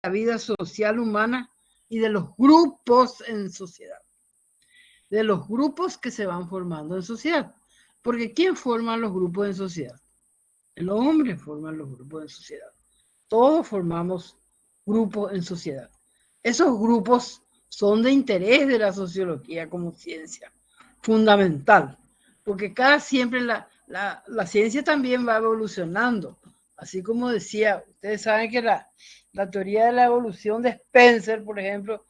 vida social humana y de los grupos en sociedad. De los grupos que se van formando en sociedad. Porque ¿quién forma los grupos en sociedad? Los hombres forman los grupos en sociedad. Todos formamos grupos en sociedad. Esos grupos son de interés de la sociología como ciencia fundamental, porque siempre la ciencia también va evolucionando. Así como decía, ustedes saben que la teoría de la evolución de Spencer, por ejemplo,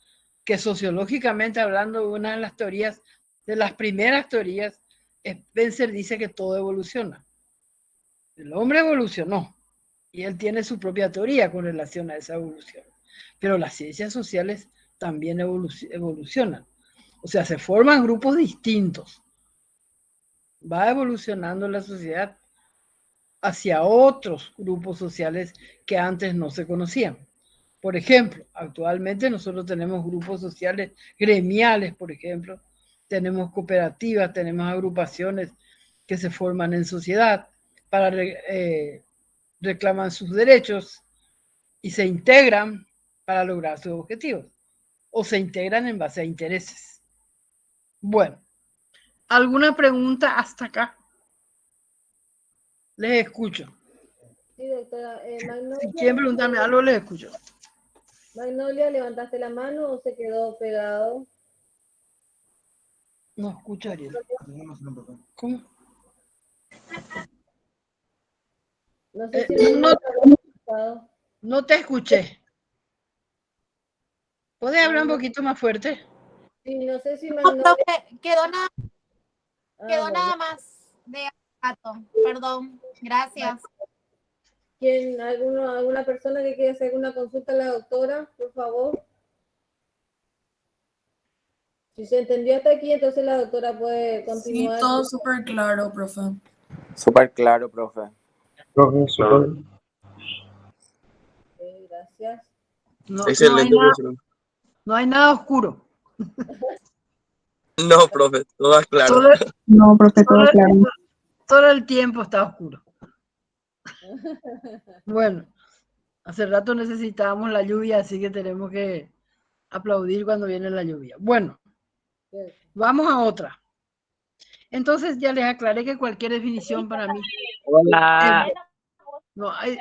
que sociológicamente hablando, una de las teorías, de las primeras teorías, Spencer dice que todo evoluciona. El hombre evolucionó y él tiene su propia teoría con relación a esa evolución. Pero las ciencias sociales también evolucionan. O sea, se forman grupos distintos. Va evolucionando la sociedad hacia otros grupos sociales que antes no se conocían. Por ejemplo, actualmente nosotros tenemos grupos sociales gremiales, por ejemplo, tenemos cooperativas, tenemos agrupaciones que se forman en sociedad para reclaman sus derechos y se integran para lograr sus objetivos o se integran en base a intereses. Bueno, ¿alguna pregunta hasta acá? Les escucho. Sí, doctora. Magnolia, Si quieren preguntarme algo, les escucho. Magnolia, ¿levantaste la mano o se quedó pegado? No escucho, Ariel. ¿Cómo? No sé si no te escuché. ¿Puedes hablar un poquito más fuerte? Sí, no sé si Magnolia... Quedó nada más de gato. Perdón. Gracias. ¿Alguna persona que quiera hacer alguna consulta a la doctora, por favor? Si se entendió hasta aquí, entonces la doctora puede continuar. Sí, todo súper claro, profe. Súper claro, profe. Profesor. Okay, gracias. Excelente, no hay nada oscuro. No, profe, todo claro. No, profe, todo claro. Todo el tiempo está oscuro. Bueno, hace rato necesitábamos la lluvia, así que tenemos que aplaudir cuando viene la lluvia. Bueno, vamos a otra. Entonces ya les aclaré que cualquier definición para mí. Hola. No hay,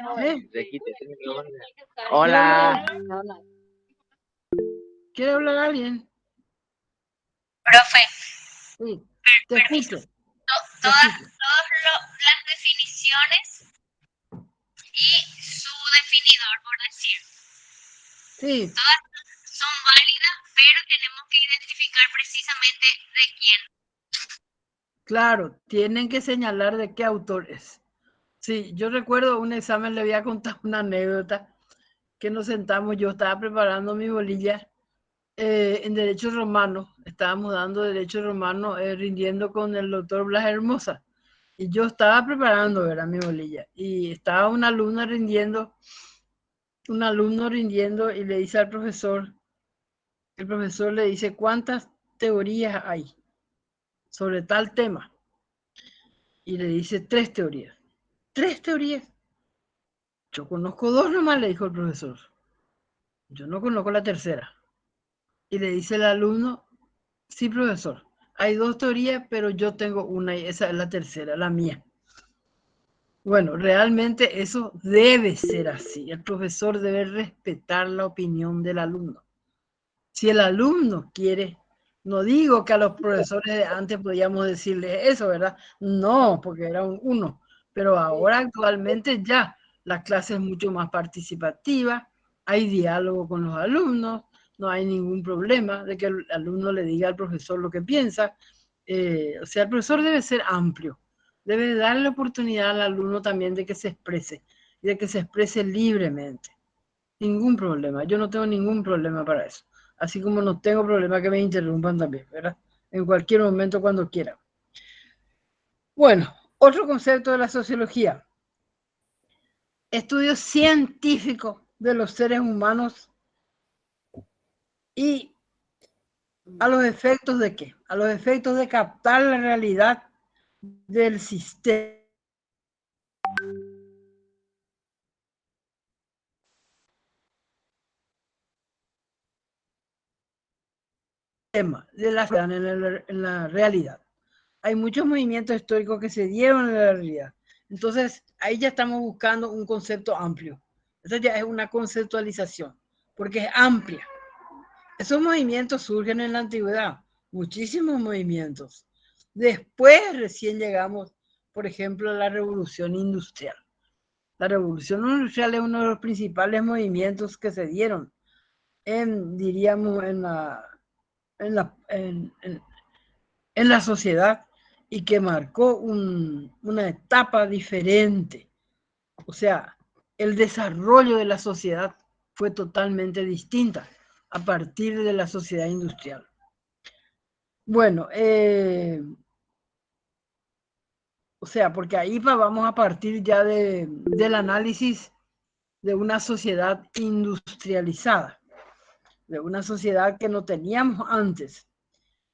Hola. ¿Quiere hablar alguien? Profe. Sí, te escucho. Todas las definiciones y su definidor, por decir. Sí. Todas son válidas, pero tenemos que identificar precisamente de quién. Claro, tienen que señalar de qué autor es. Sí, yo recuerdo un examen, le voy a contar una anécdota, que nos sentamos, yo estaba preparando mi bolilla en Derecho Romano, estábamos dando Derecho Romano rindiendo con el doctor Blas Hermosa, y yo estaba preparando, ¿verdad?, mi bolilla, y estaba un alumno rindiendo y le dice al profesor, el profesor le dice, ¿cuántas teorías hay sobre tal tema? Y le dice 3 teorías. 3 teorías. Yo conozco 2 nomás, le dijo el profesor. Yo no conozco la tercera. Y le dice el alumno, sí, profesor, hay 2 teorías, pero yo tengo una y esa es la tercera, la mía. Bueno, realmente eso debe ser así. El profesor debe respetar la opinión del alumno. Si el alumno quiere, no digo que a los profesores de antes podíamos decirles eso, ¿verdad? No, porque era un uno. Pero ahora actualmente ya la clase es mucho más participativa, hay diálogo con los alumnos, no hay ningún problema de que el alumno le diga al profesor lo que piensa. O sea, el profesor debe ser amplio, debe darle la oportunidad al alumno también de que se exprese y de que se exprese libremente. Ningún problema, yo no tengo ningún problema para eso. Así como no tengo problema que me interrumpan también, ¿verdad? En cualquier momento, cuando quieran. Bueno, otro concepto de la sociología. Estudio científico de los seres humanos y a los efectos de qué? A los efectos de captar la realidad del sistema. de la sociedad en la realidad. Hay muchos movimientos históricos que se dieron en la realidad. Entonces, ahí ya estamos buscando un concepto amplio. Eso ya es una conceptualización, porque es amplia. Esos movimientos surgen en la antigüedad, muchísimos movimientos. Después recién llegamos, por ejemplo, a la Revolución Industrial. La Revolución Industrial es uno de los principales movimientos que se dieron diríamos, en la sociedad y que marcó una etapa diferente. O sea, el desarrollo de la sociedad fue totalmente distinta a partir de la sociedad industrial. Bueno, o sea, porque ahí vamos a partir ya del análisis de una sociedad industrializada, de una sociedad que no teníamos antes.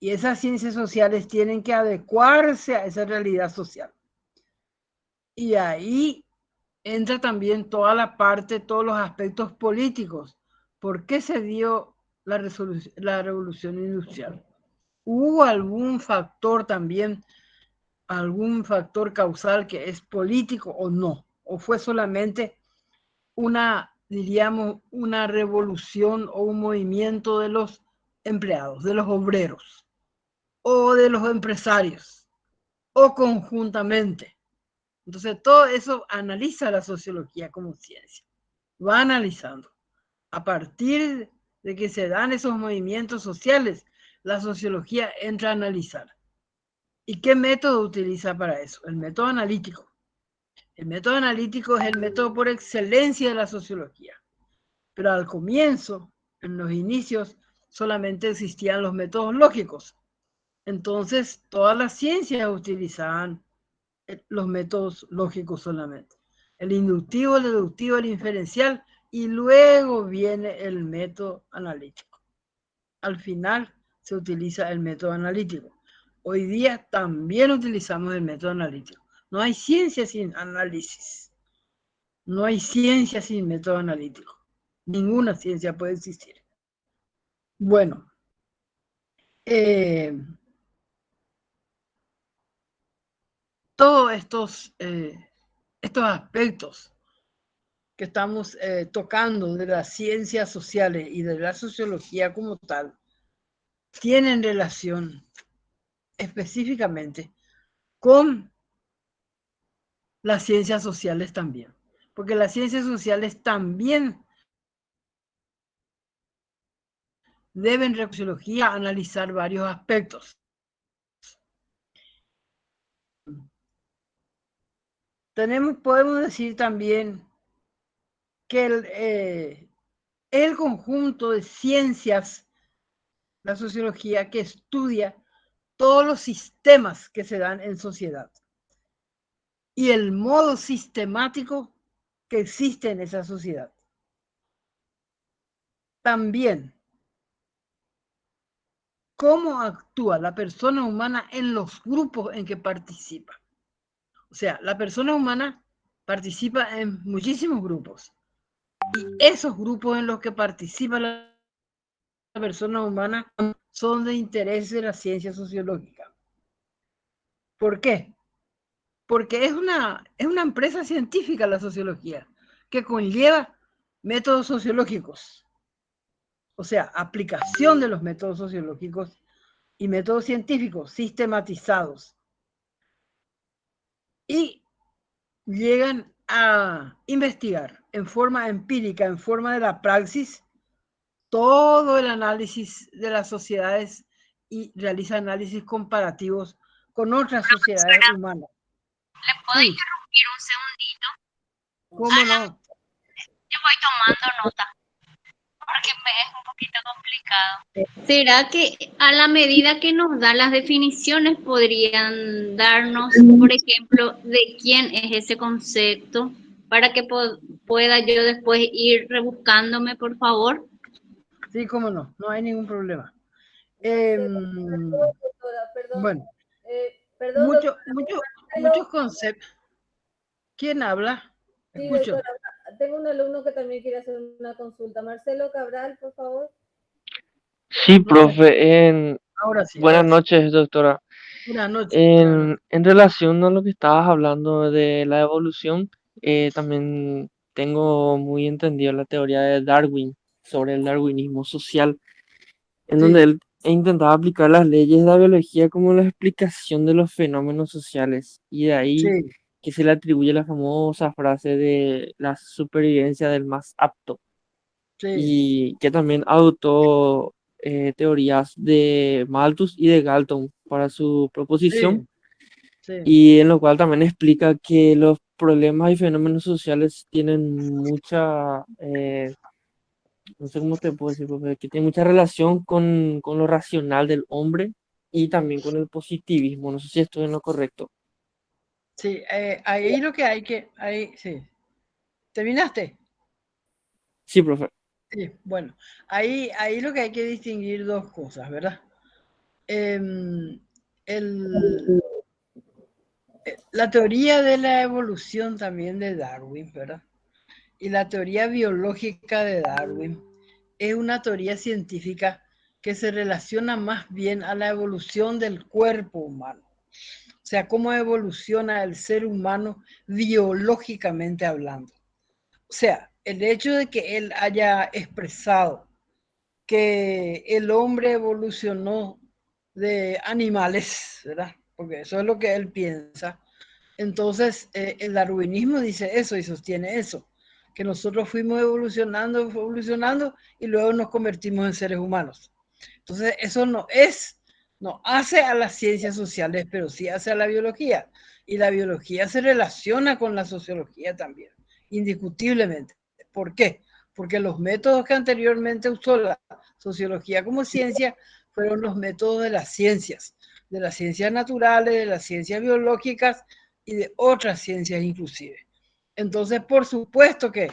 Y esas ciencias sociales tienen que adecuarse a esa realidad social. Y ahí entra también toda la parte, todos los aspectos políticos. ¿Por qué se dio la revolución industrial? ¿Hubo algún factor también, algún factor causal que es político o no? ¿O fue solamente diríamos, una revolución o un movimiento de los empleados, de los obreros, o de los empresarios, o conjuntamente? Entonces, todo eso analiza la sociología como ciencia. Va analizando. A partir de que se dan esos movimientos sociales, la sociología entra a analizar. ¿Y qué método utiliza para eso? El método analítico. El método analítico es el método por excelencia de la sociología. Pero al comienzo, en los inicios, solamente existían los métodos lógicos. Entonces, todas las ciencias utilizaban los métodos lógicos solamente. El inductivo, el deductivo, el inferencial, y luego viene el método analítico. Al final se utiliza el método analítico. Hoy día también utilizamos el método analítico. No hay ciencia sin análisis. No hay ciencia sin método analítico. Ninguna ciencia puede existir. Bueno, todos estos aspectos que estamos tocando de las ciencias sociales y de la sociología como tal, tienen relación específicamente con las ciencias sociales también, porque las ciencias sociales también deben en sociología analizar varios aspectos. Podemos decir también que el conjunto de ciencias, la sociología, que estudia todos los sistemas que se dan en sociedad y el modo sistemático que existe en esa sociedad. También, cómo actúa la persona humana en los grupos en que participa. O sea, la persona humana participa en muchísimos grupos. Y esos grupos en los que participa la persona humana son de interés de la ciencia sociológica. ¿Por qué? Porque es una empresa científica la sociología, que conlleva métodos sociológicos. O sea, aplicación de los métodos sociológicos y métodos científicos sistematizados. Y llegan a investigar en forma empírica, en forma de la praxis, todo el análisis de las sociedades y realiza análisis comparativos con otras sociedades humanas. ¿Le puedo Sí. interrumpir un segundito? ¿Cómo no? Yo voy tomando nota, porque me es un poquito complicado. ¿Será que a la medida que nos dan las definiciones podrían darnos, por ejemplo, de quién es ese concepto para que pueda yo después ir rebuscándome, por favor? Sí, cómo no, no hay ningún problema. Doctora, perdón. Bueno, Perdón, muchos conceptos. ¿Quién habla? Sí, Escucho. doctora, tengo un alumno que también quiere hacer una consulta. Marcelo Cabral, por favor. Sí, No sé. profe, Ahora sí, buenas ahora sí. noches, doctora. Buenas noches. Buenas noches. En relación a lo que estabas hablando de la evolución, también tengo muy entendido la teoría de Darwin sobre el darwinismo social, en donde Sí, él intentaba aplicar las leyes de la biología como la explicación de los fenómenos sociales, y de ahí sí, que se le atribuye la famosa frase de la supervivencia del más apto, sí, y que también adoptó teorías de Malthus y de Galton para su proposición, sí, sí, y en lo cual también explica que los problemas y fenómenos sociales tienen mucha, no sé cómo te puedo decir, profe, que tiene mucha relación con lo racional del hombre y también con el positivismo. No sé si estoy en lo correcto. sí. Ahí lo que hay que, ahí, sí. ¿Terminaste? Sí, profe. Sí, bueno, ahí lo que hay que distinguir dos cosas, ¿verdad? Em, el, la teoría de la evolución también de Darwin, ¿verdad? Y la teoría biológica de Darwin es una teoría científica que se relaciona más bien a la evolución del cuerpo humano. O sea, cómo evoluciona el ser humano biológicamente hablando. O sea, el hecho de que él haya expresado que el hombre evolucionó de animales, ¿verdad? Porque eso es lo que él piensa. Entonces, el darwinismo dice eso y sostiene eso, que nosotros fuimos evolucionando, evolucionando y luego nos convertimos en seres humanos. Entonces, eso no hace a las ciencias sociales, pero sí hace a la biología. Y la biología se relaciona con la sociología también, indiscutiblemente. ¿Por qué? Porque los métodos que anteriormente usó la sociología como ciencia fueron los métodos de las ciencias naturales, de las ciencias biológicas y de otras ciencias inclusive. Entonces, por supuesto que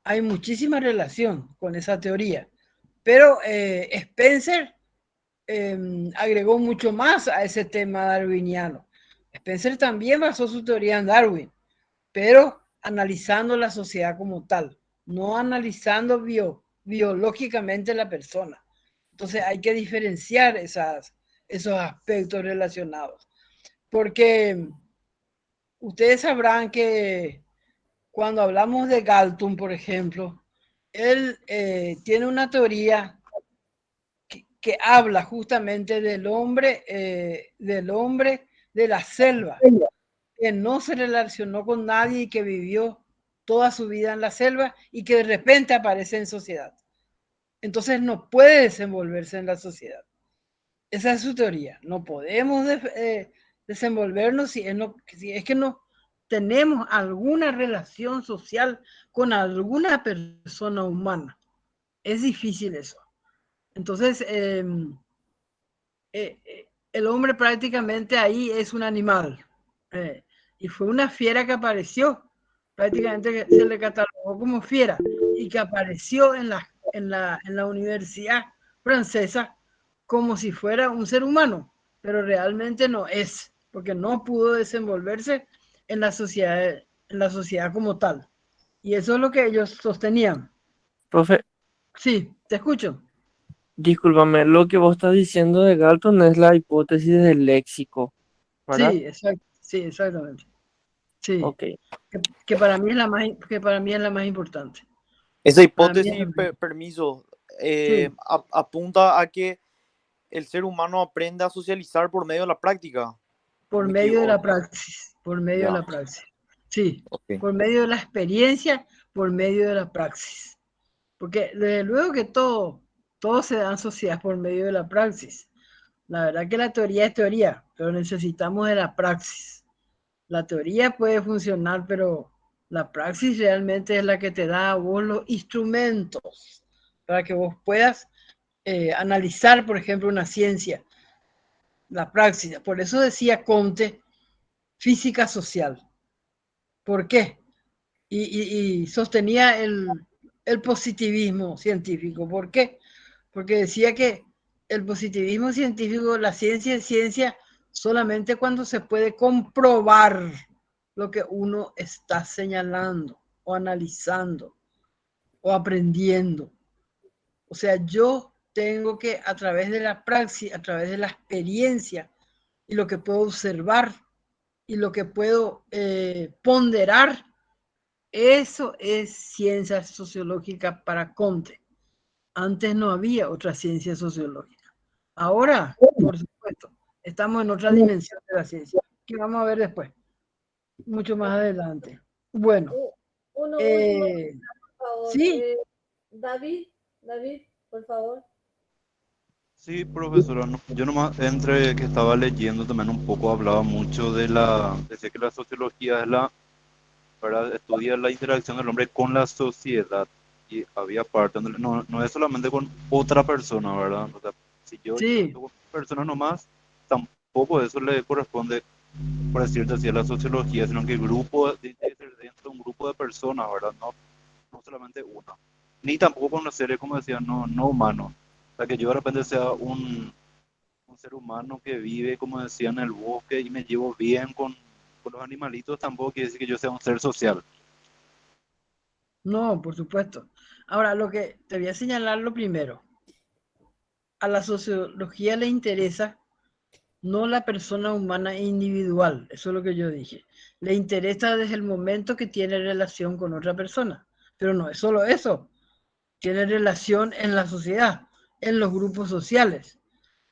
hay muchísima relación con esa teoría, pero Spencer agregó mucho más a ese tema darwiniano. Spencer también basó su teoría en Darwin, pero analizando la sociedad como tal, no analizando biológicamente la persona. Entonces hay que diferenciar esos aspectos relacionados, porque ustedes sabrán que cuando hablamos de Galton, por ejemplo, él tiene una teoría que habla justamente del hombre de la selva, que no se relacionó con nadie y que vivió toda su vida en la selva y que de repente aparece en sociedad. Entonces no puede desenvolverse en la sociedad. Esa es su teoría. No podemos desenvolvernos si es que no tenemos alguna relación social con alguna persona humana. Es difícil eso. Entonces, el hombre prácticamente ahí es un animal. Y fue una fiera que apareció, prácticamente se le catalogó como fiera, y que apareció en la universidad francesa como si fuera un ser humano, pero realmente no es, porque no pudo desenvolverse en la sociedad como tal. Y eso es lo que ellos sostenían. Profe, Sí, te escucho. discúlpame, lo que vos estás diciendo de Galton es la hipótesis del léxico, ¿verdad? Sí, exacto, sí, exactamente. Sí, Ok. que para mí es que para mí es la más importante. Esa Para mí es hipótesis, permiso, sí, apunta a que el ser humano aprende a socializar por medio de la práctica. ¿O por me medio de la equivoco? praxis, por medio de Ya, la praxis. Sí, ok. por medio de la experiencia, por medio de la praxis. Porque desde luego que todo se da en sociedad por medio de la praxis. La verdad que la teoría es teoría, pero necesitamos de la praxis. La teoría puede funcionar, pero la praxis realmente es la que te da a vos los instrumentos para que vos puedas analizar, por ejemplo, una ciencia, la praxis. Por eso decía Comte física social. ¿Por qué? Y sostenía el positivismo científico. ¿Por qué? Porque decía que el positivismo científico, la ciencia es ciencia solamente cuando se puede comprobar lo que uno está señalando o analizando o aprendiendo. O sea, yo tengo que, a través de la praxis, a través de la experiencia y lo que puedo observar y lo que puedo ponderar, eso es ciencia sociológica para Comte. Antes no había otra ciencia sociológica. Ahora, por supuesto, estamos en otra dimensión de la ciencia, que vamos a ver después, mucho más adelante. Bueno. Uno último, por favor. Sí. David, por favor. Sí, profesora, yo nomás entre que estaba leyendo también un poco hablaba mucho decía que la sociología es ¿verdad? Estudia la interacción del hombre con la sociedad y había parte donde no es solamente con otra persona, ¿verdad? O sea, si yo estoy con personas nomás, tampoco eso le corresponde, por decirte así, a la sociología, sino que grupo, dentro de un grupo de personas, ¿verdad? No solamente uno. Ni tampoco con los seres, como decía, no humanos. O sea, que yo de repente sea un ser humano que vive, como decía, en el bosque y me llevo bien con los animalitos, tampoco quiere decir que yo sea un ser social. No, por supuesto. Ahora, lo que te voy a señalar lo primero. A la sociología le interesa no la persona humana individual, eso es lo que yo dije. Le interesa desde el momento que tiene relación con otra persona. Pero no es solo eso. Tiene relación en la sociedad, en los grupos sociales,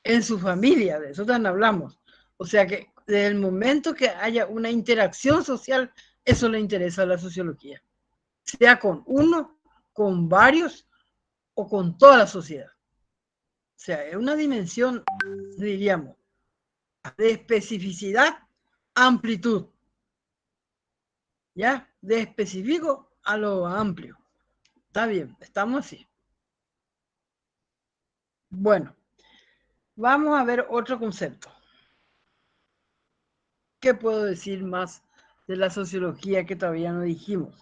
en su familia, de eso también hablamos. O sea que desde el momento que haya una interacción social, eso le interesa a la sociología. Sea con uno, con varios o con toda la sociedad. O sea, es una dimensión, diríamos, de especificidad, amplitud. ¿Ya? De específico a lo amplio. Está bien, estamos así. Bueno, vamos a ver otro concepto. ¿Qué puedo decir más de la sociología que todavía no dijimos?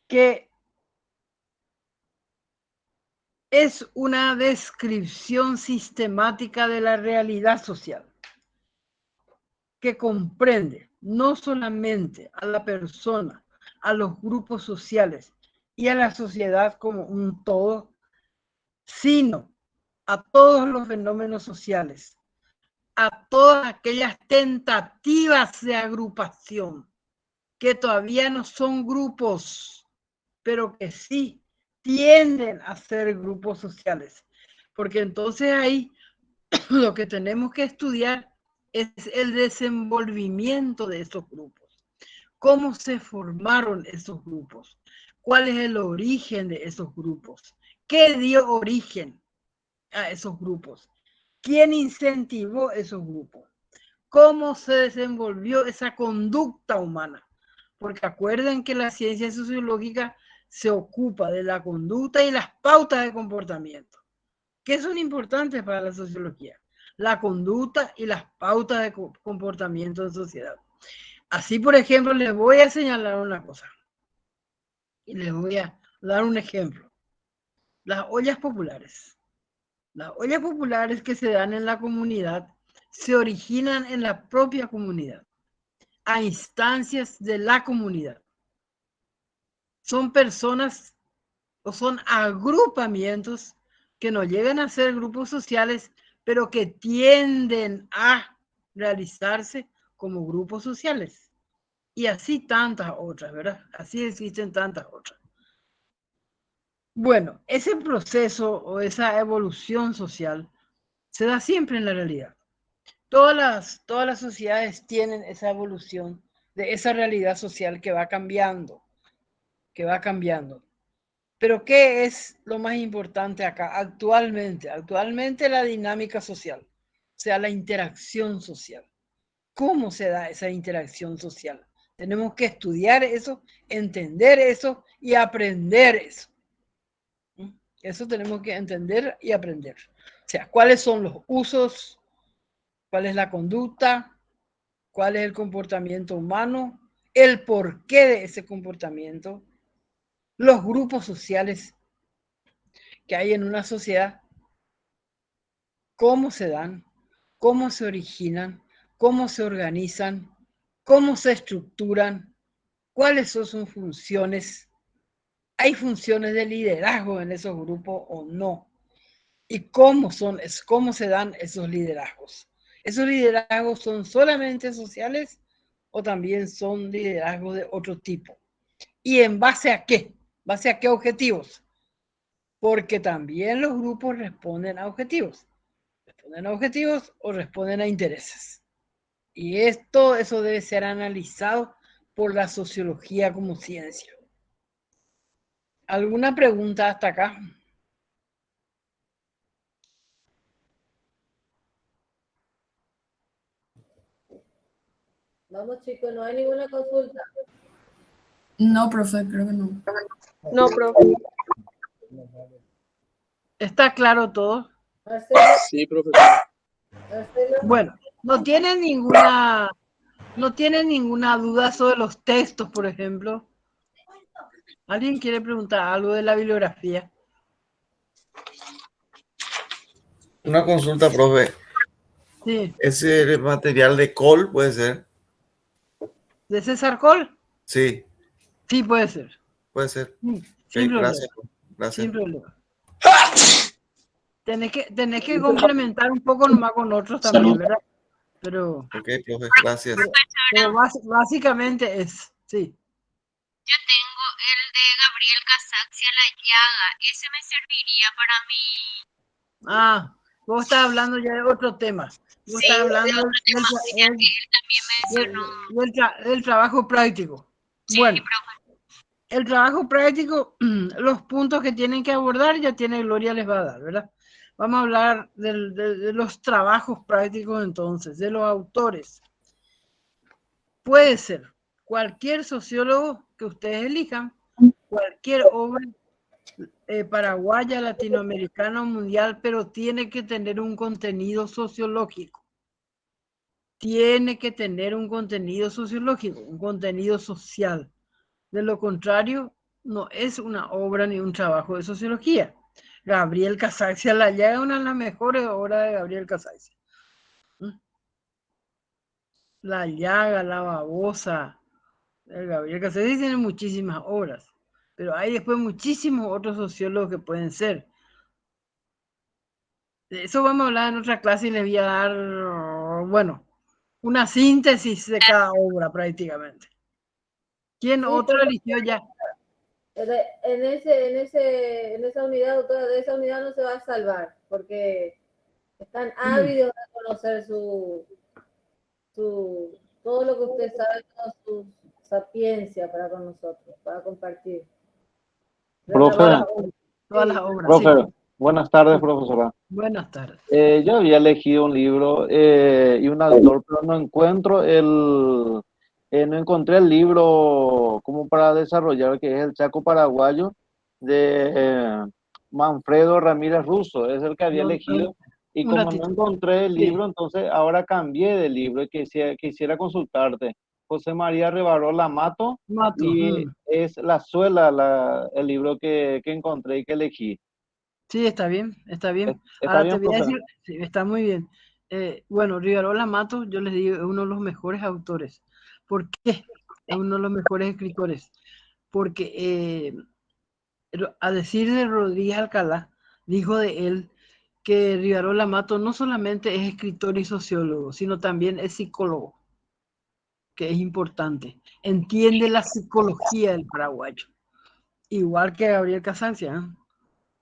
Que es una descripción sistemática de la realidad social, que comprende no solamente a la persona, a los grupos sociales y a la sociedad como un todo, sino a todos los fenómenos sociales, a todas aquellas tentativas de agrupación que todavía no son grupos, pero que sí tienden a ser grupos sociales. Porque entonces ahí lo que tenemos que estudiar es el desenvolvimiento de esos grupos. ¿Cómo se formaron esos grupos? ¿Cuál es el origen de esos grupos? ¿Qué dio origen a esos grupos? ¿Quién incentivó esos grupos? ¿Cómo se desenvolvió esa conducta humana? Porque acuerden que la ciencia sociológica se ocupa de la conducta y las pautas de comportamiento. ¿Qué son importantes para la sociología? La conducta y las pautas de comportamiento en sociedad. Así, por ejemplo, les voy a señalar una cosa. Y les voy a dar un ejemplo. Las ollas populares. Las ollas populares que se dan en la comunidad se originan en la propia comunidad, a instancias de la comunidad. Son personas o son agrupamientos que no llegan a ser grupos sociales, pero que tienden a realizarse como grupos sociales. Y así tantas otras, ¿verdad? Así existen tantas otras. Bueno, ese proceso o esa evolución social se da siempre en la realidad. Todas las sociedades tienen esa evolución de esa realidad social que va cambiando, Pero ¿qué es lo más importante acá actualmente? Actualmente la dinámica social, o sea, la interacción social. ¿Cómo se da esa interacción social? Tenemos que estudiar eso, entender eso y aprender eso. Eso tenemos que entender y aprender. O sea, ¿cuáles son los usos? ¿Cuál es la conducta? ¿Cuál es el comportamiento humano? El porqué de ese comportamiento. Los grupos sociales que hay en una sociedad. ¿Cómo se dan? ¿Cómo se originan? ¿Cómo se organizan? ¿Cómo se estructuran? ¿Cuáles son sus funciones? ¿Hay funciones de liderazgo en esos grupos o no? ¿Y cómo se dan esos liderazgos? ¿Esos liderazgos son solamente sociales o también son liderazgos de otro tipo? ¿Y en base a qué? ¿Base a qué objetivos? Porque también los grupos responden a objetivos. ¿Responden a objetivos o responden a intereses? Y eso debe ser analizado por la sociología como ciencia. ¿Alguna pregunta hasta acá? Vamos chicos, no hay ninguna consulta. No, profe, creo que no. No, profe. ¿Está claro todo? Marcelo, Sí, profesor. Marcelo, Bueno, no tienen ninguna duda sobre los textos, por ejemplo. ¿Alguien quiere preguntar algo de la bibliografía? Una consulta, profe. Sí. ¿Ese material de Col puede ser? ¿De César Col? Sí, Sí, puede ser. puede ser. Sin Ok, problema. gracias. Gracias. Sin problema. Tenés que complementar un poco nomás con otros también, ¿verdad? Pero, Ok, profe, gracias. pero básicamente es, sí. Yo tengo el de Gabriel Casaxia La Llaga. Ese me serviría para mí. Ah, vos estás hablando ya de otro tema. Vos estás hablando del trabajo práctico. Bueno, el trabajo práctico, los puntos que tienen que abordar, ya tiene Gloria les va a dar, ¿verdad? Vamos a hablar de los trabajos prácticos entonces, de los autores. Puede ser cualquier sociólogo que ustedes elijan, cualquier obra paraguaya, latinoamericana o mundial, pero tiene que tener un contenido sociológico. Tiene que tener un contenido sociológico, un contenido social. De lo contrario, no es una obra ni un trabajo de sociología. Gabriel Casaxia La Llaga es una de las mejores obras de Gabriel Casaxia. La Llaga, La Babosa. Gabriel Casaxia tiene muchísimas obras, pero hay después muchísimos otros sociólogos que pueden ser. De eso vamos a hablar en otra clase y les voy a dar, bueno, una síntesis de cada obra prácticamente. ¿Quién otro eligió ya? en esa unidad, doctora, de esa unidad no se va a salvar, porque están ávidos de conocer todo lo que usted sabe, toda su sapiencia para con nosotros, para compartir. Profe, Todas las obras, profe, sí. buenas tardes, profesora. Buenas tardes. Yo había elegido un libro y un autor, pero no encontré el libro como para desarrollar, que es El Chaco Paraguayo, de Manfredo Ramírez Russo, es el que había elegido. Y como no encontré el libro, entonces ahora cambié de libro y quisiera consultarte. José María Rivarola Mato, y es La Suela, el libro que encontré y que elegí. Sí, está bien, está bien. ¿Está Ahora bien, te voy a profe? decir, sí, está muy bien. Bueno, Rivarola Mato, yo les digo, es uno de los mejores autores. ¿Por qué? Es uno de los mejores escritores. Porque a decir de Rodríguez Alcalá, dijo de él que Rivarola Mato no solamente es escritor y sociólogo, sino también es psicólogo, que es importante. Entiende la psicología del paraguayo, igual que Gabriel Casancia, ¿eh?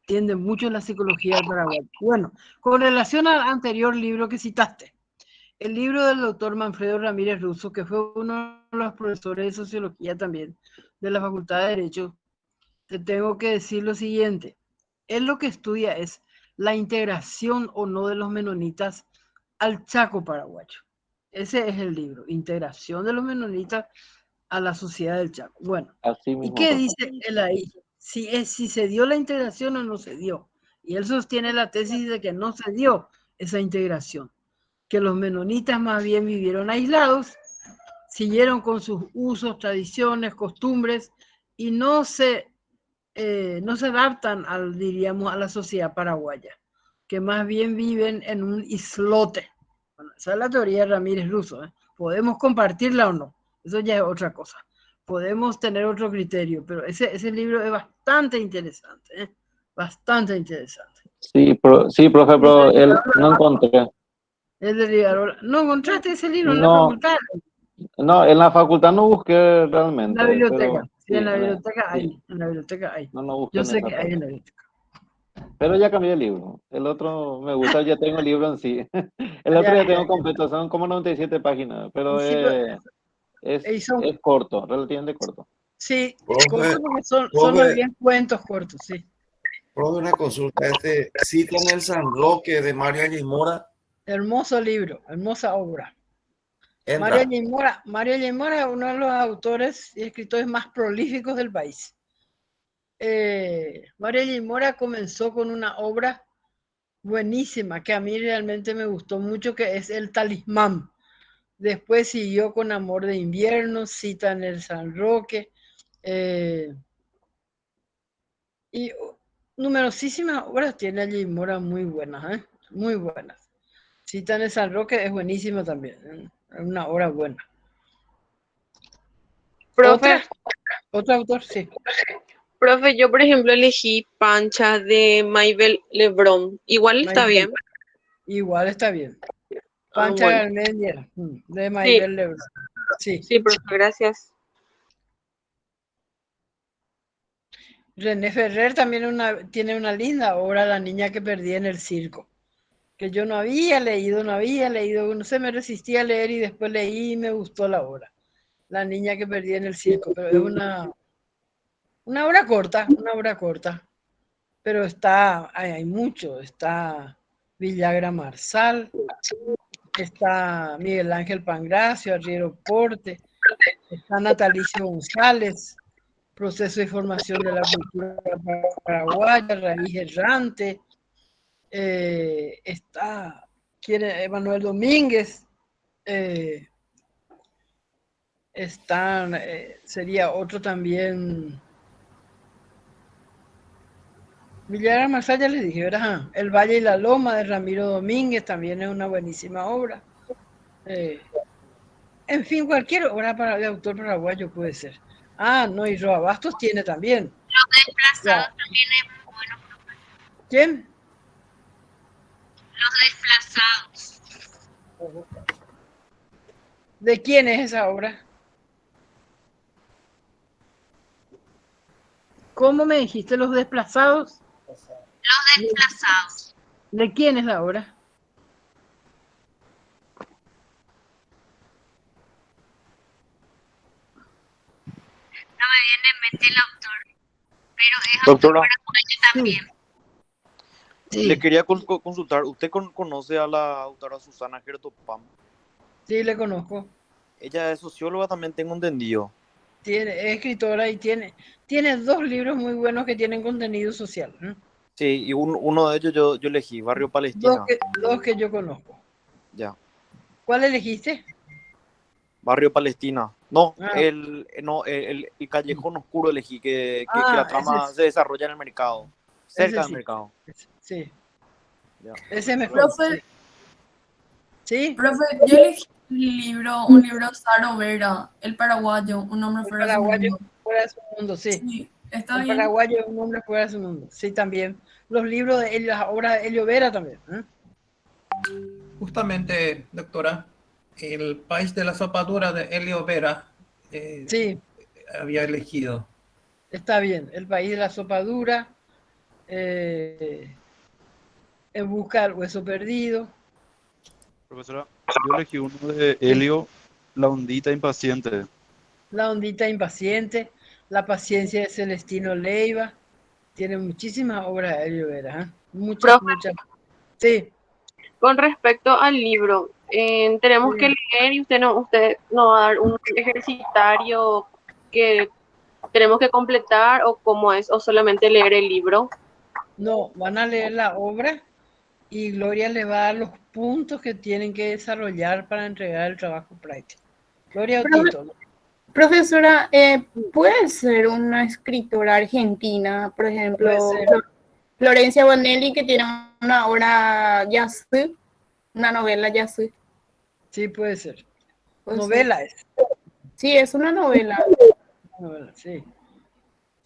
Entiende mucho la psicología del paraguayo. Bueno, con relación al anterior libro que citaste, el libro del doctor Manfredo Ramírez Russo, que fue uno de los profesores de sociología también de la Facultad de Derecho, te tengo que decir lo siguiente. Él lo que estudia es la integración o no de los menonitas al Chaco paraguayo. Ese es el libro, Integración de los menonitas a la sociedad del Chaco. Bueno, ¿y qué dice él ahí? Si se dio la integración o no se dio. Y él sostiene la tesis de que no se dio esa integración, que los menonitas más bien vivieron aislados, siguieron con sus usos, tradiciones, costumbres y no se adaptan diríamos, a la sociedad paraguaya, que más bien viven en un islote. Bueno, esa es la teoría de Ramírez Russo, ¿eh? Podemos compartirla o no, eso ya es otra cosa. Podemos tener otro criterio, pero ese libro es bastante interesante, ¿eh? Bastante interesante. Sí, profe, pero él no encontré. El de Rivarola. ¿No encontraste ese libro en la No, facultad? no, en la facultad no busqué En realmente, la biblioteca. pero Sí, sí, en la biblioteca sí, hay. En la biblioteca hay. no busqué Yo en sé esa que hay en parte. la biblioteca. Pero ya cambié el libro. El otro me gusta, ya tengo el libro en sí. El otro Ya, ya ya, tengo ya. completo, son como 97 páginas, pero Y sí, pero- y es son, corto, relativamente corto. sí, Profe, cortos porque son más profe, bien cuentos cortos, sí. profe, una consulta. Cita en el San Roque de Mario Mora. Hermoso libro, hermosa obra. Entra. Mario Mora es uno de los autores y escritores más prolíficos del país. Mario Mora comenzó con una obra buenísima que a mí realmente me gustó mucho, que es El Talismán. Después siguió con Amor de Invierno, Cita en el San Roque, y numerosísimas obras tiene allí Mora muy buenas, muy buenas. Cita en el San Roque es buenísima también, es una obra buena. Profe, ¿Otro autor? Sí. profe, yo por ejemplo elegí Pancha de Maybel Lebrón. Igual está bien. Igual está bien. Ah, Pancha bueno. Garmendia, de Sí, Maybel Lebrón. Sí. sí, profe, gracias. René Ferrer también tiene una linda obra, La niña que perdí en el circo, que yo no había leído, no sé, me resistí a leer y después leí y me gustó la obra. La niña que perdí en el circo, pero es una obra corta, pero hay mucho, está Villagra Marsal, está Miguel Ángel Pangracio, Arriero Porte, está Natalicio González, Proceso de formación de la cultura paraguaya, Raíz Errante, está Emanuel Domínguez, sería otro también. Villagra Marsal, ya les dije, ¿verdad? El Valle y la Loma de Ramiro Domínguez también es una buenísima obra. En fin, cualquier obra de autor paraguayo puede ser. No, y Roa Bastos tiene también. Los desplazados también es muy bueno, profe. ¿Quién? Los desplazados. ¿De quién es esa obra? ¿Cómo me dijiste los desplazados? Los desplazados. ¿De quién es la obra? No me viene en mente el autor, pero es Doctora, autor paraguayo también. Sí. le quería consultar. ¿Usted conoce a la autora Susana Gertopam? Sí, le conozco. Ella es socióloga, también tengo entendido. Es escritora y tiene 2 libros muy buenos que tienen contenido social. Sí, y uno de ellos yo elegí, Barrio Palestina. Dos que yo conozco. Ya. ¿Cuál elegiste? Barrio Palestina. No, Ah. el Callejón Oscuro elegí, que la trama se desarrolla en el mercado, cerca del mercado. Sí. Ya. Ese es mejor. Profe, ¿Sí? profe, yo elegí un libro de Saro Vera, El Paraguayo, un hombre El fuera de su paraguayo mundo. fuera de su mundo, sí. Sí, está El bien. paraguayo es un hombre fuera de su mundo. Sí, también. Los libros de las obras de Elio Vera también. Justamente, doctora, El País de la Sopa Dura de Elio Vera Sí, había elegido. está bien. El país de la sopa dura. En busca del hueso perdido. Profesora, yo elegí uno de Helio, La ondita impaciente. La ondita impaciente. La paciencia de Celestino Leiva. Tiene muchísimas obras de Elio Vera. Muchas. Sí. Con respecto al libro, tenemos que leer y usted nos va a dar un ejercitario que tenemos que completar o cómo es, o solamente leer el libro. No, van a leer la obra y Gloria les va a dar los puntos que tienen que desarrollar para entregar el trabajo práctico. Gloria Otito. Profesora, ¿puede ser una escritora argentina, por ejemplo, Florencia Bonelli, que tiene una obra Yasú, una novela Yasú? Sí, puede ser. Novela es. Sí, es una novela. Sí.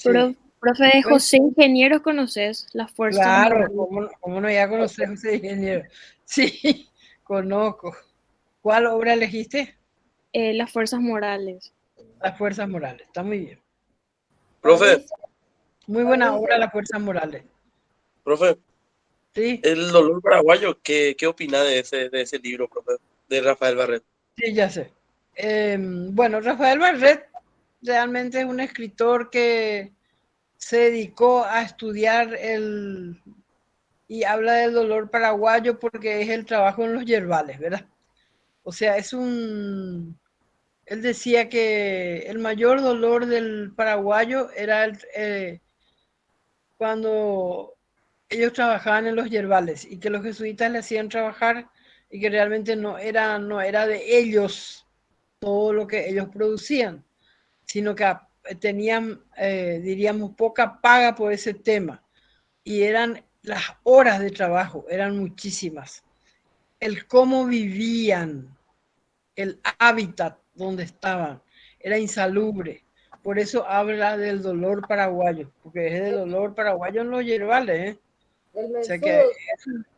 Pero, Profe, de José Ingeniero conoces las fuerzas Claro, morales. ¿cómo no ya conoces a José Ingeniero? Sí, conozco. ¿Cuál obra elegiste? Las fuerzas morales. Las fuerzas morales, está muy bien. Profe, Muy buena obra, Las fuerzas morales. profe, Sí, el dolor paraguayo, ¿qué opina de ese libro, profe? De Rafael Barret. sí, ya sé. Bueno, Rafael Barret realmente es un escritor que se dedicó a estudiar y habla del dolor paraguayo porque es el trabajo en los yerbales, ¿verdad? O sea, él decía que el mayor dolor del paraguayo era cuando ellos trabajaban en los yerbales y que los jesuitas le hacían trabajar y que realmente no era de ellos todo lo que ellos producían, sino que tenían, diríamos, poca paga por ese tema. Y eran las horas de trabajo, eran muchísimas. El cómo vivían, el hábitat donde estaban, era insalubre. Por eso habla del dolor paraguayo, porque es el dolor paraguayo en los yerbales, ¿eh? O sea que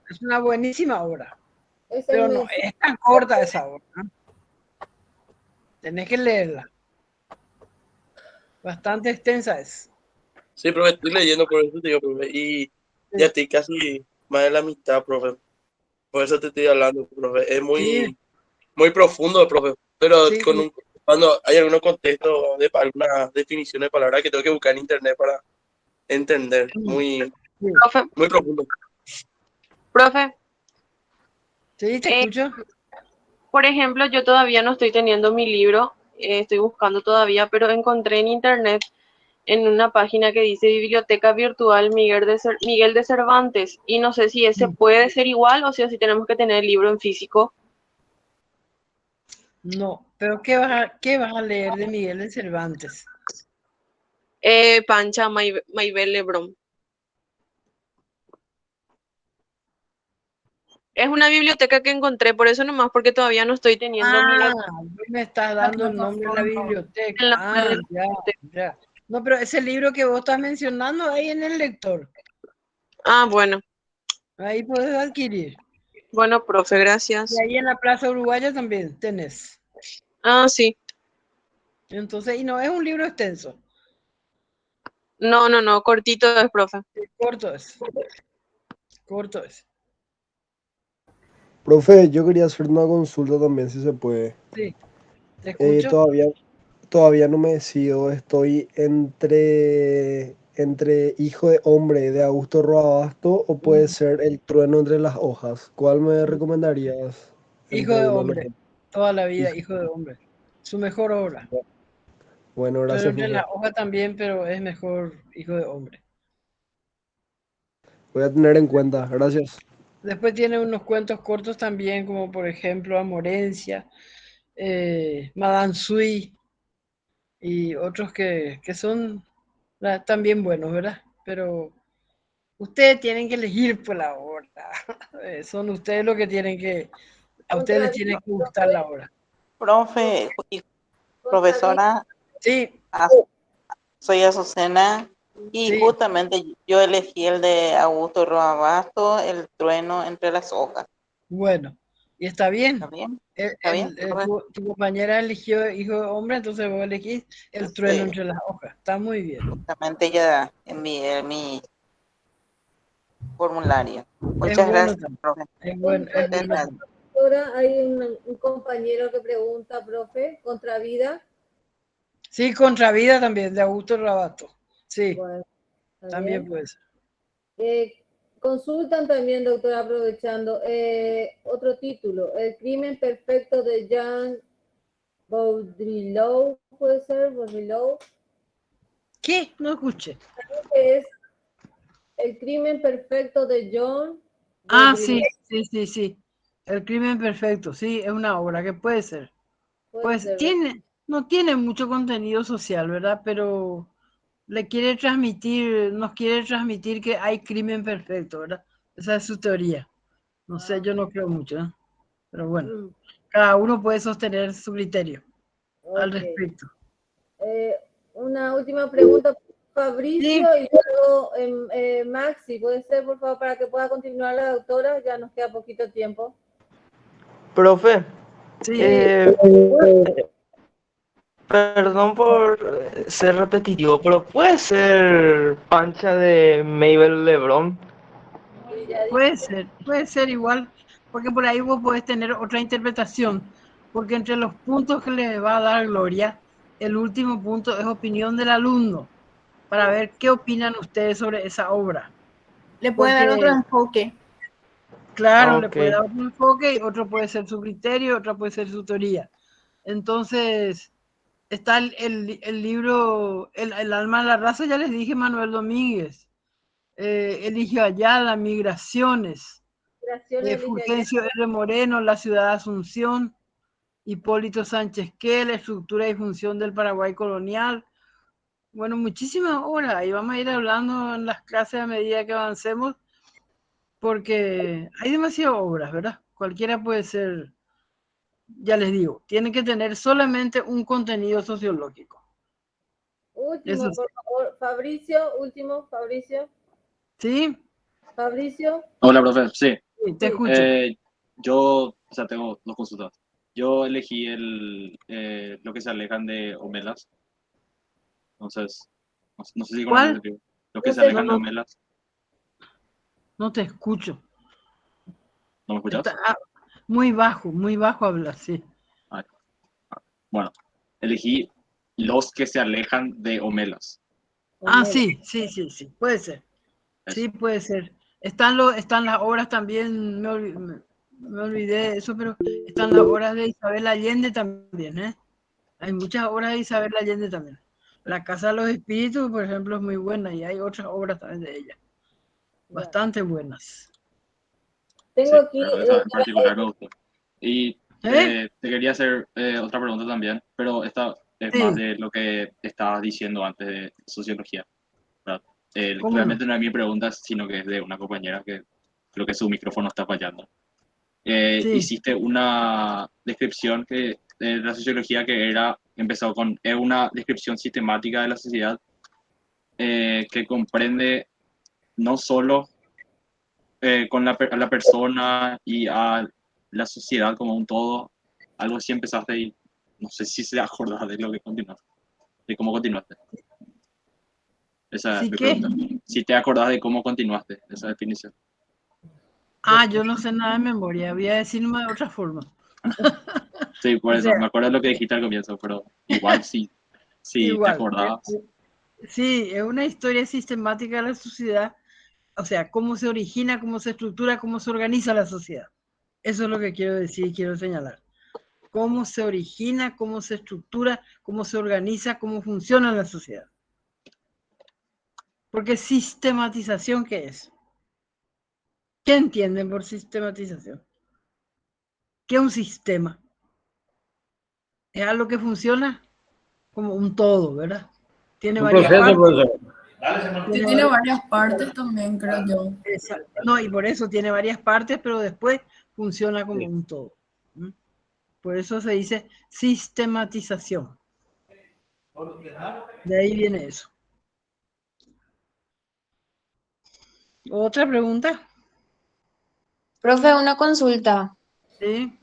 es una buenísima obra. Pero no, es tan corta esa obra, ¿no? Tenés que leerla. Bastante extensa es. Sí, profe, estoy leyendo, por eso te digo, profe. Y ya estoy casi más de la mitad, profe. Por eso te estoy hablando, profe. Es muy profundo, profe. Pero cuando hay algunos contextos de algunas definiciones de palabras que tengo que buscar en internet para entender. Muy profundo. Profe. Sí, te escucho. Por ejemplo, yo todavía no estoy teniendo mi libro, estoy buscando todavía, pero encontré en internet en una página que dice Biblioteca Virtual Miguel de Cervantes, y no sé si ese puede ser igual o si así tenemos que tener el libro en físico. No, pero ¿qué vas a leer de Miguel de Cervantes? Pancha Maybel Lebrón. Es una biblioteca que encontré, por eso nomás, porque todavía no estoy teniendo me estás dando el nombre de la biblioteca. Ya. No, pero ese libro que vos estás mencionando ahí en el lector. Ah, bueno. Ahí puedes adquirir. Bueno, profe, gracias. Y ahí en la Plaza Uruguaya también tenés. Ah, sí. Entonces, y no es un libro extenso. No, cortito es, profe. Corto es. Corto es. Profe, yo quería hacer una consulta también, si se puede. Sí, te escucho. Todavía no me decido. Estoy entre Hijo de Hombre de Augusto Roabasto o puede ser El trueno entre las hojas. ¿Cuál me recomendarías? Hijo de Hombre. Toda la vida, Hijo de Hombre. Su mejor obra. Bueno, Pero gracias. entre la hoja también, pero es mejor Hijo de Hombre. Voy a tener en cuenta. Gracias. Después tiene unos cuentos cortos también, como por ejemplo Amorencia, Madame Sui y otros que son también buenos, ¿verdad? Pero ustedes tienen que elegir por la obra. Son ustedes los que tienen que... A ustedes les tiene que gustar la obra. Profe y profesora, sí. Soy Azucena y justamente yo elegí el de Augusto Roabasto, El trueno entre las hojas. Bueno, y está bien. ¿Está bien? ¿Está bien? Tu compañera eligió Hijo de Hombre, entonces vos elegís El trueno entre las hojas. Está muy bien. Justamente ya envié mi formulario. Muchas gracias, profe. Es bueno. Ahora hay un compañero que pregunta, profe, ¿Contravida? Sí, Contravida también, de Augusto Roabasto. Sí, bueno, también puede ser. Consultan también, doctora, aprovechando, otro título, El crimen perfecto de Jean Baudrillard, ¿puede ser? Baudrillard. ¿Qué? No escuché. Es El crimen perfecto de John. Sí. El crimen perfecto, sí, es una obra que puede ser. Pues no tiene mucho contenido social, ¿verdad? Pero nos quiere transmitir que hay crimen perfecto, ¿verdad? Esa es su teoría. No sé, yo no creo mucho, ¿eh? Pero bueno, cada uno puede sostener su criterio al respecto. Una última pregunta, Fabricio y luego Maxi, puede ser, por favor, para que pueda continuar la doctora, ya nos queda poquito tiempo. Profe, Sí. Perdón por ser repetitivo, pero ¿puede ser Pancha de Mabel Lebron? Puede ser igual, porque por ahí vos podés tener otra interpretación, porque entre los puntos que le va a dar Gloria, el último punto es opinión del alumno, para ver qué opinan ustedes sobre esa obra. Le puede dar otro enfoque. Claro, le Ok. puede dar otro enfoque, y otro puede ser su criterio, otra puede ser su teoría. Entonces, está el libro el alma de la raza, ya les dije, Manuel Domínguez. Eligio Ayala, Migraciones. Fulgencio R. Moreno, La ciudad de Asunción. Hipólito Sánchez Qué, La estructura y función del Paraguay colonial. Bueno, muchísimas obras. Y vamos a ir hablando en las clases a medida que avancemos, porque hay demasiadas obras, ¿verdad? Cualquiera puede ser, ya les digo, tiene que tener solamente un contenido sociológico. Último, Eso sí. por favor, Fabricio, último, Fabricio. ¿Sí? Fabricio. Hola, profe. Sí. Sí, te escucho. Yo, o sea, tengo dos consultas. Yo elegí lo que se alejan de Omelas. Entonces, no sé si ¿Cuál? conoces el libro. Lo que se alejan de Omelas. No te escucho. ¿No me escuchas? Muy bajo hablas, sí. Bueno, elegí los que se alejan de Omelas. Ah, sí, puede ser. Sí, puede ser. Están las obras también, me olvidé de eso, pero están las obras de Isabel Allende también, ¿eh? Hay muchas obras de Isabel Allende también. La Casa de los Espíritus, por ejemplo, es muy buena y hay otras obras también de ella. Bastante buenas. Tengo aquí. Esa en particular me gustó. Y te quería hacer otra pregunta también, pero esta es más de lo que estabas diciendo antes de sociología. Realmente no es mi pregunta, sino que es de una compañera que creo que su micrófono está fallando. Hiciste una descripción de la sociología que empezó con una descripción sistemática de la sociedad que comprende no solo a la persona y a la sociedad como un todo. Algo así empezaste y no sé si se acordás de lo que continuaste, de cómo continuaste. Esa es mi pregunta. Si te acordás de cómo continuaste esa definición. Ah, yo no sé nada de memoria, voy a decirme de otra forma. Sí, por eso, me acuerdo de lo que dijiste al comienzo, pero igual sí, te acordabas. Sí, es una historia sistemática de la sociedad, o sea, cómo se origina, cómo se estructura, cómo se organiza la sociedad. Eso es lo que quiero decir y quiero señalar. Cómo se origina, cómo se estructura, cómo se organiza, cómo funciona la sociedad. Porque sistematización, ¿qué es? ¿Qué entienden por sistematización? ¿Qué es un sistema? Es algo que funciona como un todo, ¿verdad? Tiene varias partes. Tiene varias partes también, creo yo. Exacto. No, y por eso tiene varias partes, pero después funciona como un todo. Por eso se dice sistematización. De ahí viene eso. ¿Otra pregunta? Profe, una consulta. Sí.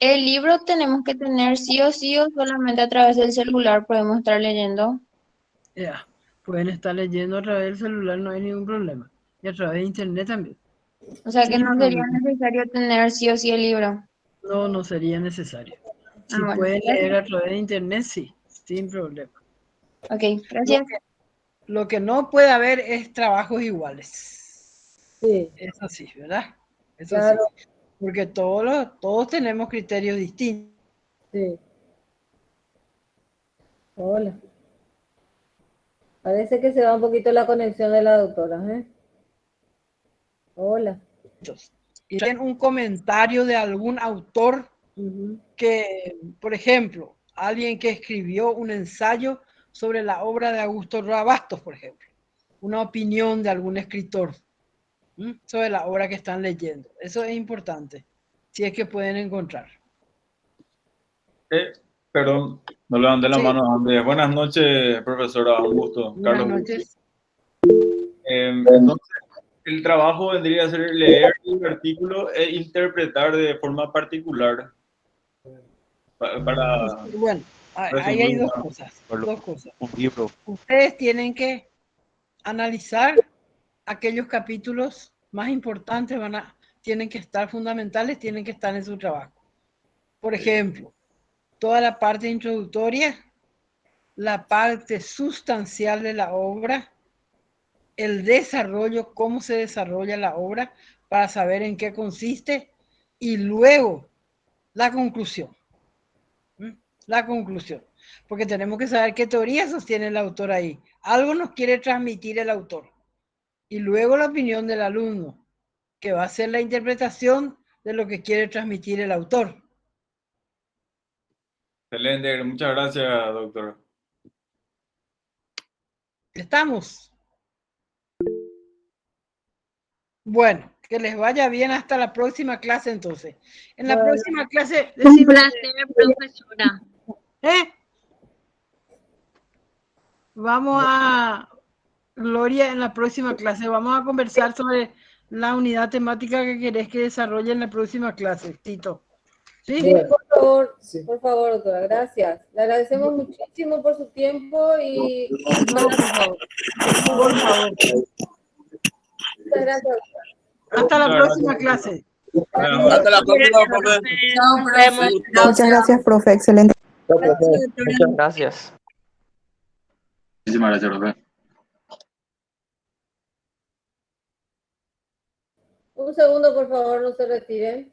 ¿El libro tenemos que tener sí o solamente a través del celular podemos estar leyendo? Ya, pueden estar leyendo a través del celular, no hay ningún problema. Y a través de internet también. O sea que Sin no sería problema. necesario tener sí o sí el libro. No, no sería necesario. Si bueno, pueden gracias. leer a través de internet, sí, sin problema. Ok, gracias. Lo que no puede haber es trabajos iguales. Sí. Eso sí, ¿verdad? Eso Claro. sí. Porque todos tenemos criterios distintos. Sí. Hola. Parece que se va un poquito la conexión de la doctora, ¿eh? Hola. Y tienen un comentario de algún autor que, por ejemplo, alguien que escribió un ensayo sobre la obra de Augusto Roa Bastos, por ejemplo. Una opinión de algún escritor sobre la obra que están leyendo. Eso es importante, si es que pueden encontrar. Perdón, No levanté la Sí. mano antes. Buenas noches, profesora. Un gusto. Buenas Carlos. noches. Entonces, el trabajo vendría a ser leer el artículo e interpretar de forma particular. Para Bueno, ahí hay dos cosas. Dos cosas. Un libro. Ustedes tienen que analizar aquellos capítulos más importantes, tienen que estar fundamentales, tienen que estar en su trabajo. Por ejemplo, toda la parte introductoria, la parte sustancial de la obra, el desarrollo, cómo se desarrolla la obra para saber en qué consiste y luego la conclusión. La conclusión. Porque tenemos que saber qué teoría sostiene el autor ahí. Algo nos quiere transmitir el autor. Y luego la opinión del alumno, que va a ser la interpretación de lo que quiere transmitir el autor. excelente. Muchas gracias, doctor. ¿Estamos? Bueno, que les vaya bien hasta la próxima clase entonces. En la próxima clase... Un placer, profesora. Vamos a... Gloria, en la próxima clase vamos a conversar sobre la unidad temática que querés que desarrolle en la próxima clase, Tito. ¿Sí? Sí, por favor, doctora, gracias. Le agradecemos muchísimo por su tiempo y... Por favor. Muchas gracias, doctora. Hasta la próxima clase. Hasta la próxima, profe. Chao, profe. Muchas gracias, profe. Excelente. Muchas gracias. Muchísimas gracias, profe. Un segundo, por favor, no se retiren.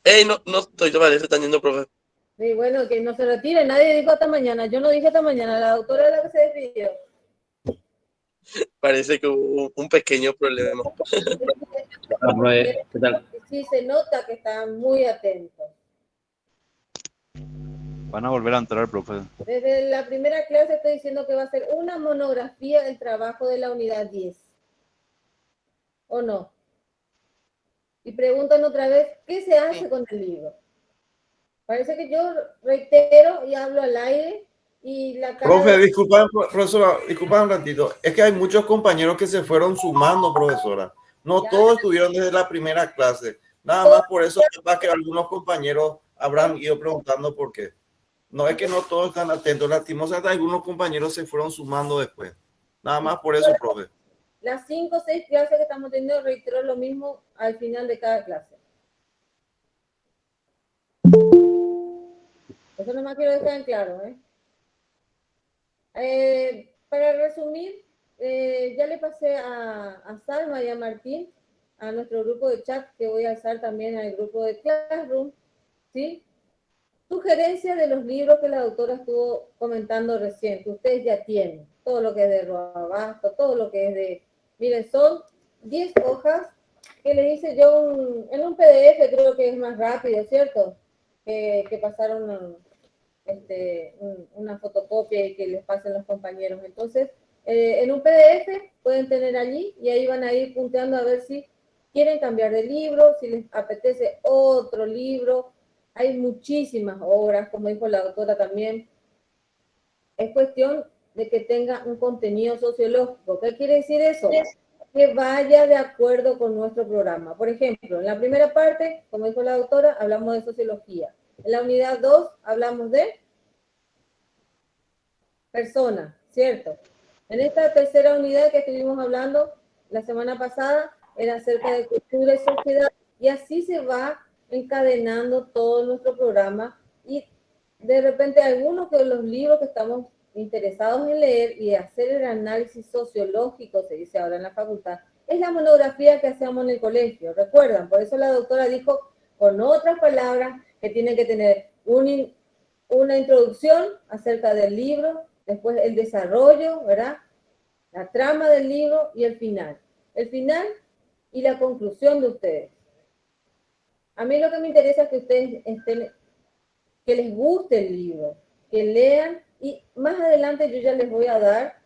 Ey, no estoy, te parece, están yendo, profe. Sí, bueno, que no se retiren. Nadie dijo hasta mañana. Yo no dije hasta mañana. La doctora es la que se despidió. Parece que hubo un pequeño problema. ¿Qué tal? Sí, se nota que están muy atentos. Van a volver a entrar, profe. Desde la primera clase estoy diciendo que va a ser una monografía del trabajo de la unidad 10. ¿O no? Y preguntan otra vez, ¿qué se hace con el libro? Parece que yo reitero y hablo al aire y la cara... Profe, disculpa, profesora, disculpa un ratito. Es que hay muchos compañeros que se fueron sumando, profesora. No todos estuvieron desde la primera clase. Nada más por eso capaz que algunos compañeros habrán ido preguntando por qué. No es que no todos están atentos. Lastimosamente algunos compañeros se fueron sumando después. Nada más por eso, profe. Las 5 o 6 clases que estamos teniendo, reitero lo mismo al final de cada clase. Eso nomás quiero dejar en claro, para resumir, ya le pasé a Salma y a Martín, a nuestro grupo de chat, que voy a alzar también al grupo de Classroom, ¿sí? Sugerencias de los libros que la doctora estuvo comentando recién, que ustedes ya tienen. Todo lo que es de Roabasto, todo lo que es de... Miren, son 10 hojas que les hice yo en un PDF, creo que es más rápido, ¿cierto? Que pasaron una fotocopia y que les pasen los compañeros. Entonces, en un PDF pueden tener allí y ahí van a ir punteando a ver si quieren cambiar de libro, si les apetece otro libro. Hay muchísimas obras, como dijo la doctora también. Es cuestión de que tenga un contenido sociológico. ¿Qué quiere decir eso? Que vaya de acuerdo con nuestro programa. Por ejemplo, en la primera parte, como dijo la doctora, hablamos de sociología. En la unidad 2 hablamos de persona, ¿cierto? En esta tercera unidad que estuvimos hablando la semana pasada, era acerca de cultura y sociedad, y así se va encadenando todo nuestro programa, y de repente algunos de los libros que estamos interesados en leer y hacer el análisis sociológico, se dice ahora en la facultad, es la monografía que hacemos en el colegio, ¿recuerdan? Por eso la doctora dijo, con otras palabras, que tiene que tener una introducción acerca del libro, después el desarrollo, ¿verdad? La trama del libro y el final. El final y la conclusión de ustedes. A mí lo que me interesa es que ustedes que les guste el libro, que lean, y más adelante yo ya les voy a dar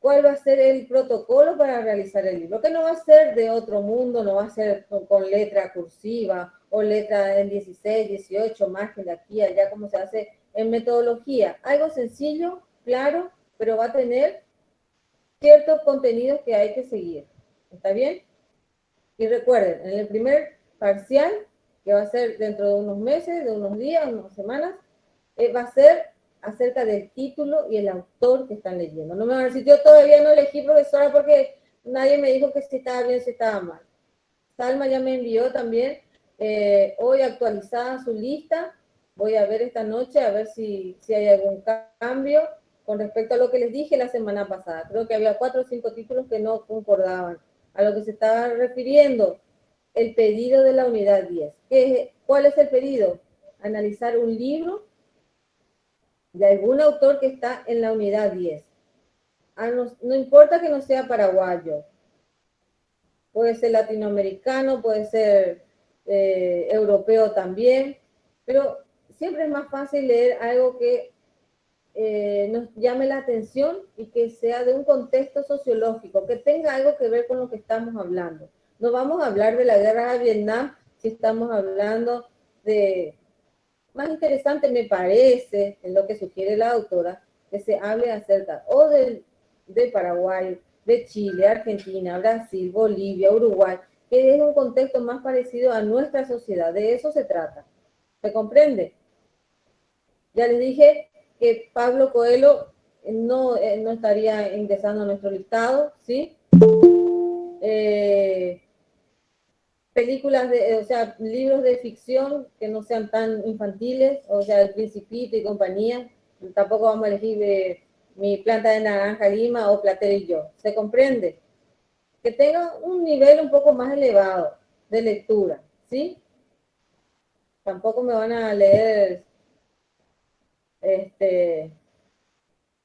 cuál va a ser el protocolo para realizar el libro, que no va a ser de otro mundo, no va a ser con letra cursiva o letra en 16, 18, margen de aquí a allá, como se hace en metodología. Algo sencillo, claro, pero va a tener ciertos contenidos que hay que seguir. ¿Está bien? Y recuerden, en el primer parcial, que va a ser dentro de unos meses, de unos días, unas semanas, va a ser acerca del título y el autor que están leyendo. No me van a decir, yo todavía no elegí profesora porque nadie me dijo que si estaba bien, si estaba mal. Salma ya me envió también hoy actualizada su lista. Voy a ver esta noche a ver si hay algún cambio con respecto a lo que les dije la semana pasada. Creo que había 4 o 5 títulos que no concordaban a lo que se estaba refiriendo. El pedido de la unidad 10. ¿Cuál es el pedido? Analizar un libro de algún autor que está en la unidad 10. No importa que no sea paraguayo. Puede ser latinoamericano, puede ser europeo también, pero siempre es más fácil leer algo que nos llame la atención y que sea de un contexto sociológico, que tenga algo que ver con lo que estamos hablando. No vamos a hablar de la guerra de Vietnam si estamos hablando de... Más interesante me parece, en lo que sugiere la autora, que se hable acerca o de Paraguay, de Chile, Argentina, Brasil, Bolivia, Uruguay, que es un contexto más parecido a nuestra sociedad. De eso se trata. ¿Se comprende? Ya les dije que Pablo Coelho no estaría ingresando a nuestro listado, ¿sí? Películas, o sea, libros de ficción que no sean tan infantiles, o sea, El Principito y compañía. Tampoco vamos a elegir Mi planta de naranja Lima o Platero y yo. ¿Se comprende? Que tenga un nivel un poco más elevado de lectura, ¿sí? Tampoco me van a leer,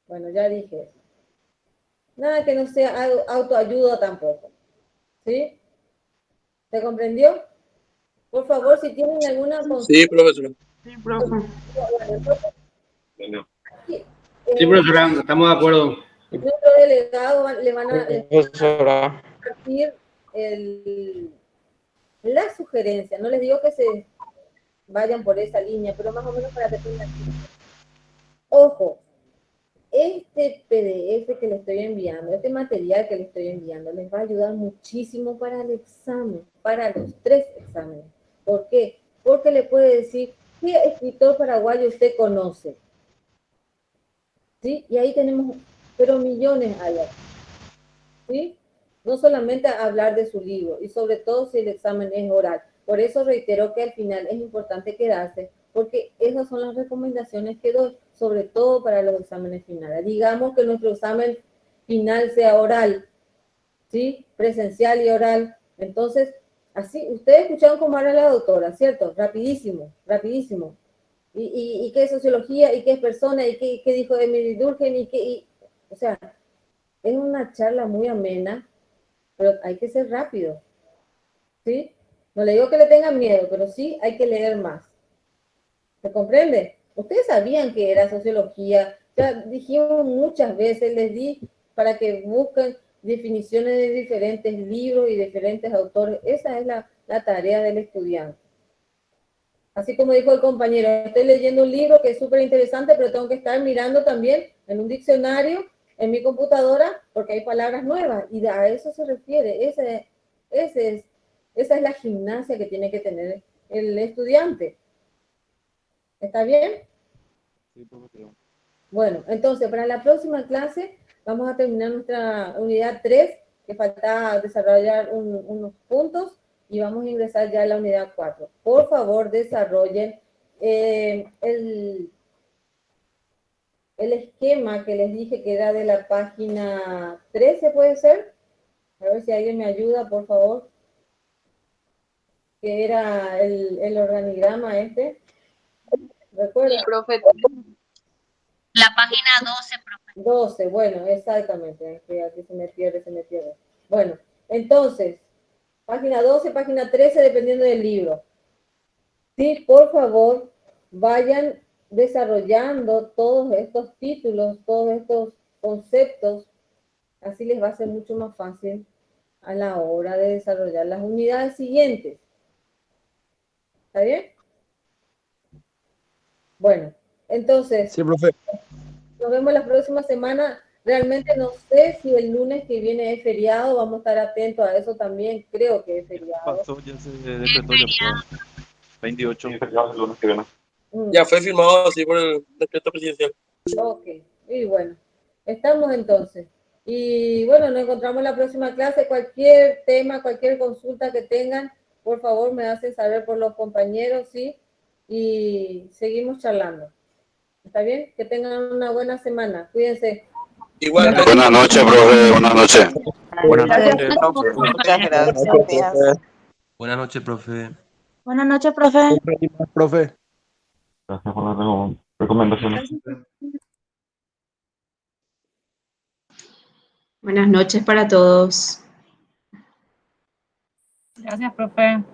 bueno, ya dije, nada que no sea autoayuda tampoco, ¿sí? ¿Se comprendió? Por favor, si tienen alguna consulta. Sí, profesor. Sí, profe. Sí, profesora, estamos de acuerdo. Nuestro delegado le van a Profesora. compartir la sugerencia. No les digo que se vayan por esa línea, pero más o menos para que tengan. Ojo, este PDF que le estoy enviando, este material que le estoy enviando, les va a ayudar muchísimo para el examen, para los 3 exámenes. ¿Por qué? Porque le puede decir, ¿qué escritor paraguayo usted conoce? ¿Sí? Y ahí tenemos, pero millones allá. ¿Sí? No solamente hablar de su libro, y sobre todo si el examen es oral. Por eso reitero que al final es importante quedarse, porque esas son las recomendaciones que doy, sobre todo para los exámenes finales. Digamos que nuestro examen final sea oral, ¿sí? Presencial y oral. Entonces, así, ustedes escucharon cómo habla la doctora, ¿cierto? Rapidísimo, rapidísimo. ¿Y qué es sociología? ¿Y qué es persona? ¿Y qué dijo Emily Durkheim? O sea, es una charla muy amena, pero hay que ser rápido, ¿sí? No le digo que le tengan miedo, pero sí hay que leer más. ¿Se comprende? Ustedes sabían que era sociología, ya dijimos muchas veces, les di para que busquen definiciones de diferentes libros y diferentes autores. Esa es la tarea del estudiante. Así como dijo el compañero, estoy leyendo un libro que es súper interesante, pero tengo que estar mirando también en un diccionario, en mi computadora, porque hay palabras nuevas, y a eso se refiere. Esa es la gimnasia que tiene que tener el estudiante. ¿Está bien? Sí, profesor. Bueno, entonces, para la próxima clase vamos a terminar nuestra unidad 3, que falta desarrollar unos puntos, y vamos a ingresar ya a la unidad 4. Por favor, desarrollen el esquema que les dije que era de la página 13, ¿puede ser? A ver si alguien me ayuda, por favor. Que era el organigrama este. ¿Recuerda? Sí, profe. La página 12, profe. 12, bueno, exactamente. Aquí se me pierde. Bueno, entonces, página 12, página 13, dependiendo del libro. Sí, por favor, vayan desarrollando todos estos títulos, todos estos conceptos Así les va a ser mucho más fácil a la hora de desarrollar las unidades siguientes. ¿Está bien? Bueno, entonces, Sí, profe. nos vemos la próxima semana. Realmente no sé si el lunes que viene es feriado, vamos a estar atentos a eso también, creo que es feriado. Pasó, ya se decretó ya, pero 28. Ya fue firmado así por el decreto presidencial. Ok, y bueno, estamos entonces. Y bueno, nos encontramos en la próxima clase. Cualquier tema, cualquier consulta que tengan, por favor me hacen saber por los compañeros, ¿sí? Y seguimos charlando. ¿Está bien? Que tengan una buena semana. Cuídense. Igualmente. Buenas noches, profe. Buenas noches. Buenas noches, profe. Muchas gracias. Buenas noches, profe. Buenas noches, profe. Profe. Gracias por las recomendaciones. Buenas noches para todos. Gracias, profe.